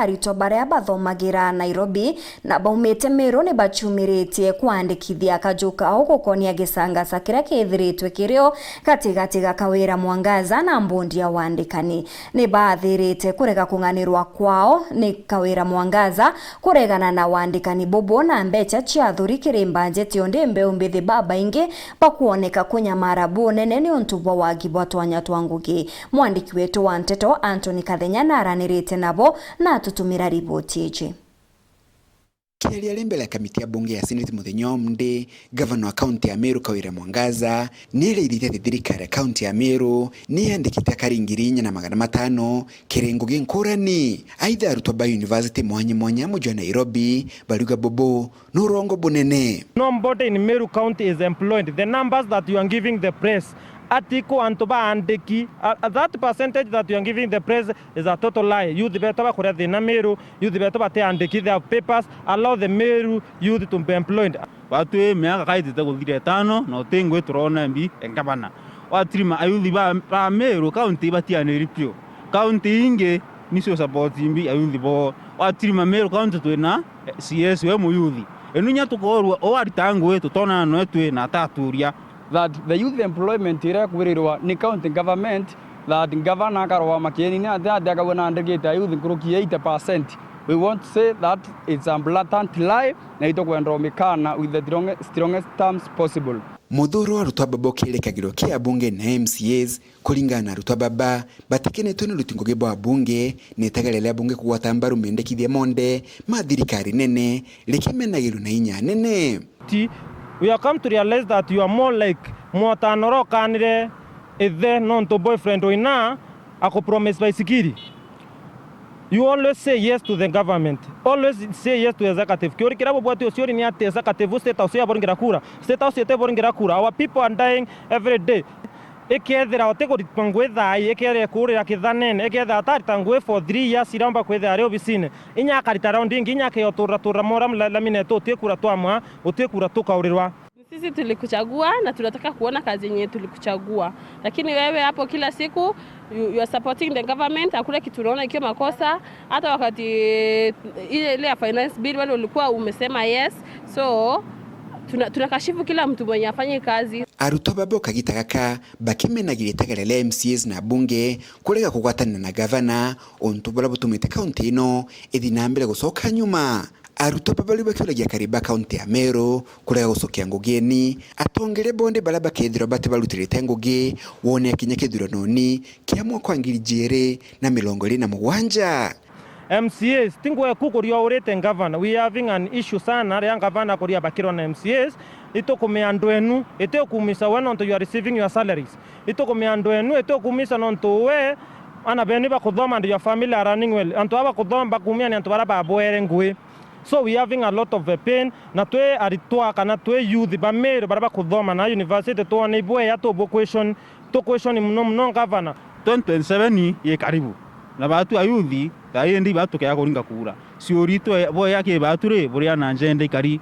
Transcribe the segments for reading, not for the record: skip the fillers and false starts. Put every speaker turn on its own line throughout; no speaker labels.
Aritwa baria bathomagira Nairobi na baumite Meru ni bachumirĩtie kwandĩkithia kajuka ao gukonia gĩcangaca kĩrĩa kĩthiritwe kĩrĩo katigati ga kawĩra Mwangaza na mbondi ya wandĩkani. Ni bathĩrĩte kurega kung'anĩrwa kwao ni kawĩra Mwangaza kuregana na wandĩkani bobo na mbeca cia thuri kĩrĩ bajeti onde mbeu mbithi baba ingi pakuoneka kunyamara bunene ni untubwa wagibwa twanya twangugi. Mwandiki wetu wa Nteto Anthony Kathenya naranĩrĩte nabo na tutumira ripoti iji.
Kiaria lembele ya kamiti ya bunge ya Senate muthenya omde, gavana wa kaunti ya Meru Kawira Mwangaza nĩerĩire thirikari ya kaunti ya Meru nĩyandĩkĩte akari 4,500 kĩrengo gĩnkũrani. Aidha arutwo ba university mwanya muji wa Nairobi baruga bobo n'urongo bunene.
Nobody in Meru County is employed. The numbers that you are giving the press article antoba andeki, that percentage that you are giving the press is a total lie. Youth betoba kore the Meru, youth betoba te andeki their papers, allow the Meru youth to be employed.
Watu miaka kaiti ta kugire tano na tengwe turona mbi engabana. Watrima ayuthi ba Meru county batiane ripio. County inge nisio support mbi ayuthi bo. Watrima Meru county twena CS we mu youth. Enunya tukorwa o aritangwe tutona no etwe na taturia.
That the youth employment irakwirirwa ni county government, that governor karwa makeni ni ataka wana andegeta youth kuruki 80%. We want to say that it's a blatant lie na itokwenda mikana with the strongest terms possible.
Muthuro arutwa babo kirekagiro kia bunge na MCAs kulingana na arutwa baba batekenetwe ni rutingo gebo bunge netagarela bunge kugwata mbaru mendekithia monde mathirikari nene likimenagiro na inya nene.
We have come to realize that you are more like mwatanoro kanire ethe non to boyfriend oina ako promise by security. You always say yes to the government. Always say yes to executive. Kiori kirabo bwati osiori ni ate executive state house ya boringira kura. State house yete boringira kura. Our people are dying every day. Ekethera oteko ditpangwe thai ekere kure ya kithanene eketha atari tangwe for 3 years iramba kwetha ari obisine inya karita round ingi inya ke otura moram lamine to tekura twamwa otekura tukaurirwa.
Sisi tulikuchagua na tunataka kuona kazi yenyewe tulikuchagua, lakini wewe hapo kila siku you are supporting the government. Hakuna kitu unaona ikiwa makosa. Hata wakati ile ya finance bill wale ulikuwa umesema yes, so tunakashifu kila mtu mwenye afanye kazi.
Arutwa babo kagitagaka bakimenagire tagarele MCAs na bunge kurega kugwatana na governor ontubula butumite county ino edinambere gusoka nyuma. Arutwa babo libakiragia kariba county ya Meru kurega gusokia ngugeni atongere bonde balaba kethira bate balutirite ngugi wone akinya kethira noni kia mwaka 2027.
MCAs tingwe kukuria urete governor. We having an issue sana ya governor kuria bakiro na MCAs. Ito kumeando enu ito kumisa wena nto you are receiving your salaries. Ito kumeando enu ito kumisa nto we ana beni ba kudoma and your family are running well. Anto aba kudoma ba kumia ni anto bara boere ngwe. So we having a lot of pain na twe Aritwa kana twe youth ba Meru bara kudoma na university to ni boy ya to question no governor
2027 ye karibu. Na batu ayuthi tayendi batu kaya kuringa kura siorito boy yake batu re boria na agenda ikari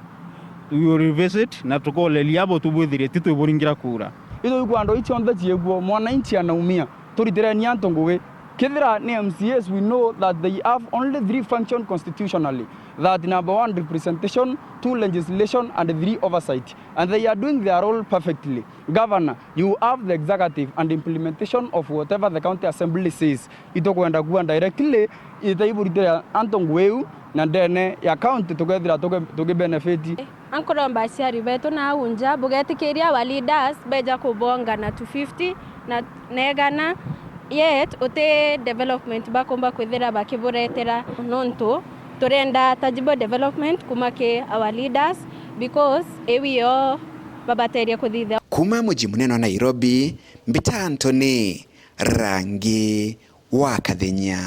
we revisit na tukole liabo tubwithire titu boringira kura
Ito kwando ichi onda jiegwo mwananchi anaumia turitire ni antongowe kithira ni MCAs. We know that they have only 3 functions constitutionally, that number 1 representation, 2 legislation and 3 oversight, and they are doing their role perfectly. Governor, you have the executive and implementation of whatever the county assembly says. Ito kwenda kuwa directly itaiburitira antongweu na ndene ya county together toge benefit.
Ankoro mbasiari beto na unja bugeti keria wa leaders beja kubonga na 250 na negana yet ote development bakomba kwethera bakiburetera nonto torenda tangible development kumake our leaders because ewiyo babateria kuthitha.
Kuma muji munene wa Nairobi, Mbita Anthony, rangi wa Kathenya.